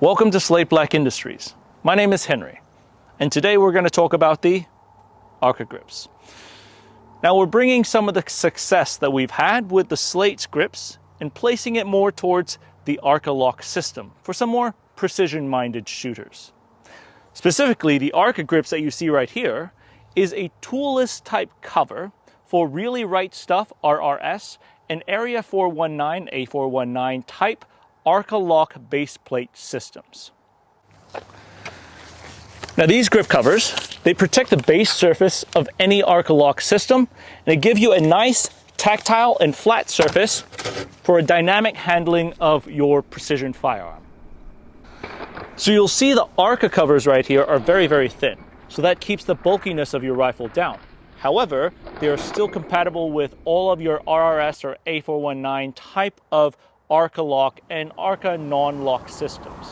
Welcome to Slate Black Industries. My name is Henry, and today we're going to talk about the ARCA grips. Now we're bringing some of the success that we've had with the Slate's grips and placing it more towards the ARCA lock system for some more precision-minded shooters. Specifically, the ARCA grips that you see right here is a toolless type cover for really right stuff RRS and Area 419 A419 type ARCA lock base plate systems. Now these grip covers, they protect the base surface of any ARCA lock system, and they give you a nice tactile and flat surface for a dynamic handling of your precision firearm. So you'll see the ARCA covers right here are very, very thin, so that keeps the bulkiness of your rifle down. However, they are still compatible with all of your RRS or A419 type of ARCA lock and ARCA non-lock systems.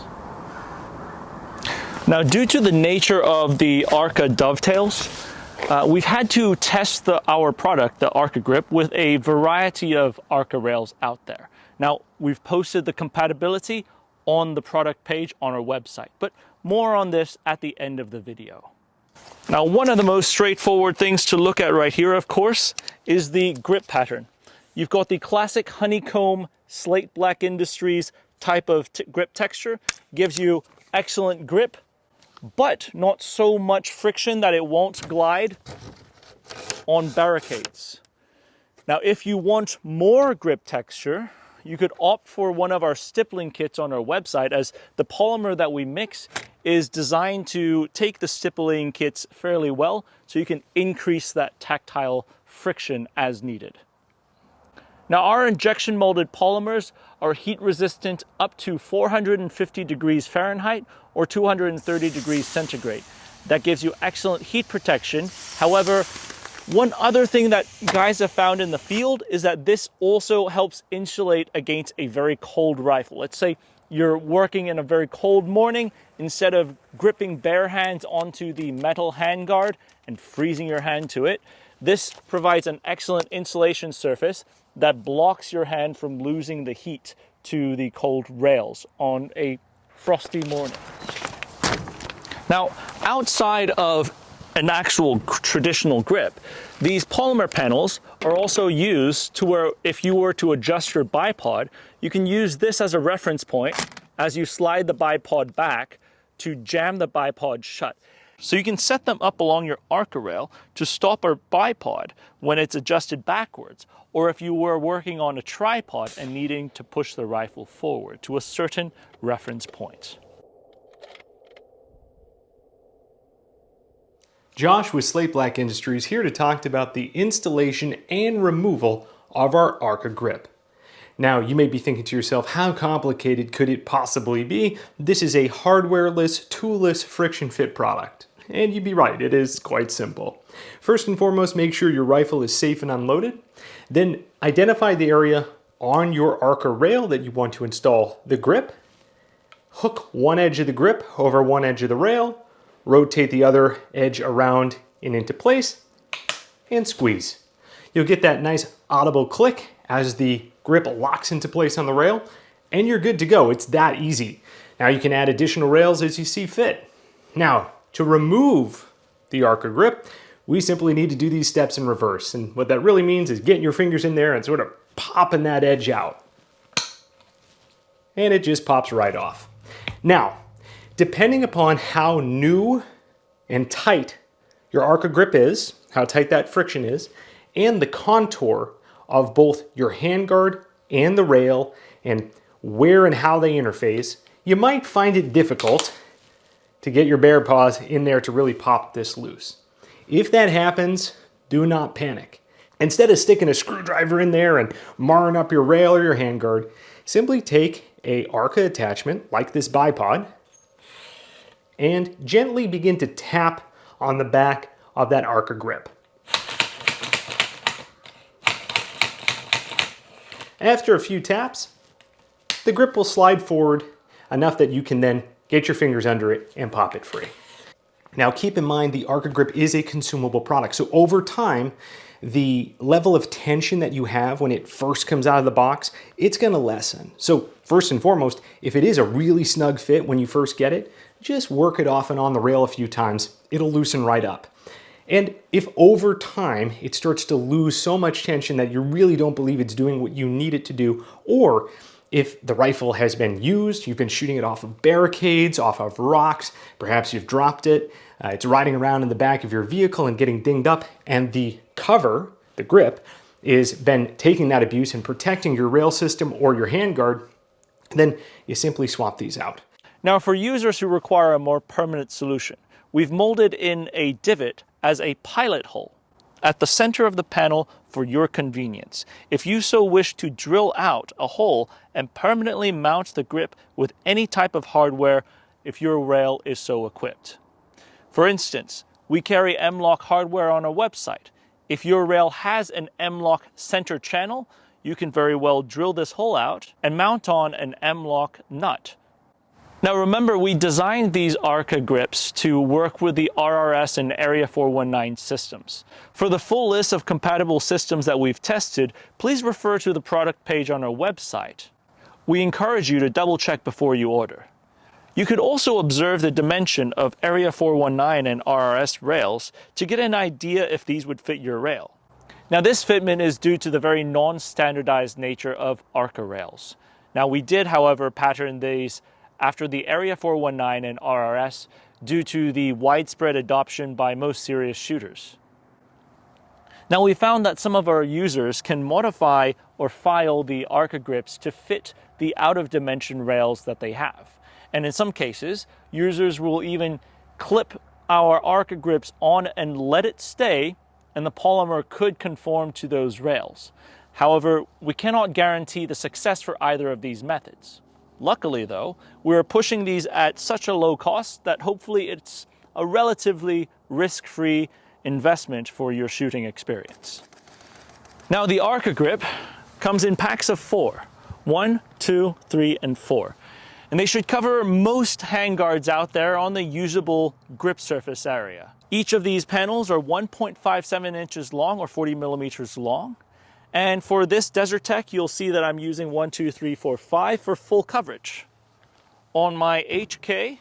Now, due to the nature of the ARCA dovetails, we've had to test our product, the ARCA Grip, with a variety of ARCA rails out there. Now, we've posted the compatibility on the product page on our website, but more on this at the end of the video. Now, one of the most straightforward things to look at right here, of course, is the grip pattern. You've got the classic honeycomb Slate Black Industries type of grip texture. Gives you excellent grip, but not so much friction that it won't glide on barricades. Now, if you want more grip texture, you could opt for one of our stippling kits on our website, as the polymer that we mix is designed to take the stippling kits fairly well, so you can increase that tactile friction as needed. Now, our injection molded polymers are heat resistant up to 450 degrees Fahrenheit or 230 degrees centigrade. That gives you excellent heat protection. However, one other thing that guys have found in the field is that this also helps insulate against a very cold rifle. Let's say you're working in a very cold morning, instead of gripping bare hands onto the metal handguard and freezing your hand to it, this provides an excellent insulation surface that blocks your hand from losing the heat to the cold rails on a frosty morning. Now, outside of an actual traditional grip, these polymer panels are also used to where if you were to adjust your bipod, you can use this as a reference point as you slide the bipod back to jam the bipod shut. So you can set them up along your ARCA rail to stop a bipod when it's adjusted backwards, or if you were working on a tripod and needing to push the rifle forward to a certain reference point. Josh with Slate Black Industries here to talk about the installation and removal of our ARCA Grip. Now, you may be thinking to yourself, how complicated could it possibly be? This is a hardwareless, toolless, friction fit product. And you'd be right, it is quite simple. First and foremost, make sure your rifle is safe and unloaded. Then identify the area on your ARCA rail that you want to install the grip. Hook one edge of the grip over one edge of the rail. Rotate the other edge around and into place, and squeeze. You'll get that nice audible click as the grip locks into place on the rail, and you're good to go. It's that easy. Now you can add additional rails as you see fit. Now, to remove the ARCA Grip, we simply need to do these steps in reverse. And what that really means is getting your fingers in there and sort of popping that edge out. And it just pops right off. Now, depending upon how new and tight your ARCA Grip is, how tight that friction is, and the contour of both your handguard and the rail, and where and how they interface, you might find it difficult to get your bare paws in there to really pop this loose. If that happens, do not panic. Instead of sticking a screwdriver in there and marring up your rail or your handguard, simply take a ARCA attachment like this bipod and gently begin to tap on the back of that ARCA Grip. After a few taps, the grip will slide forward enough that you can then get your fingers under it and pop it free. Now keep in mind the ARCA Grip is a consumable product, so over time the level of tension that you have when it first comes out of the box, it's going to lessen. So First and foremost, if it is a really snug fit when you first get it, just work it off and on the rail a few times. It'll loosen right up. And if over time it starts to lose so much tension that you really don't believe it's doing what you need it to do, or if the rifle has been used, you've been shooting it off of barricades, off of rocks, perhaps you've dropped it, it's riding around in the back of your vehicle and getting dinged up, and the cover, the grip, is then taking that abuse and protecting your rail system or your handguard, then you simply swap these out. Now, for users who require a more permanent solution, we've molded in a divot as a pilot hole at the center of the panel for your convenience, if you so wish to drill out a hole and permanently mount the grip with any type of hardware if your rail is so equipped. For instance, we carry M-LOK hardware on our website. If your rail has an M-LOK center channel, you can very well drill this hole out and mount on an M-LOK nut. Now remember, we designed these ARCA grips to work with the RRS and Area 419 systems. For the full list of compatible systems that we've tested, please refer to the product page on our website. We encourage you to double check before you order. You could also observe the dimension of Area 419 and RRS rails to get an idea if these would fit your rail. Now this fitment is due to the very non-standardized nature of ARCA rails. Now we did, however, pattern these after the Area 419 and RRS due to the widespread adoption by most serious shooters. Now we found that some of our users can modify or file the ARCA grips to fit the out-of-dimension rails that they have. And in some cases, users will even clip our ARCA grips on and let it stay, and the polymer could conform to those rails. However, we cannot guarantee the success for either of these methods. Luckily though, we're pushing these at such a low cost that hopefully it's a relatively risk-free investment for your shooting experience. Now the ARCA grip comes in packs of 4, 1, 2, 3, and 4. And they should cover most handguards out there on the usable grip surface area. Each of these panels are 1.57 inches long or 40 millimeters long. And for this Desert Tech, you'll see that I'm using 1, 2, 3, 4, 5 for full coverage. On my HK,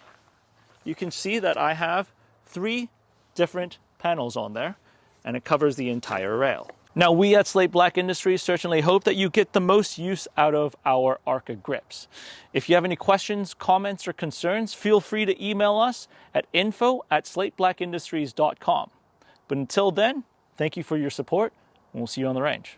you can see that I have 3 different panels on there, and it covers the entire rail. Now, we at Slate Black Industries certainly hope that you get the most use out of our ARCA grips. If you have any questions, comments, or concerns, feel free to email us at info@slateblackindustries.com. But until then, thank you for your support, and we'll see you on the range.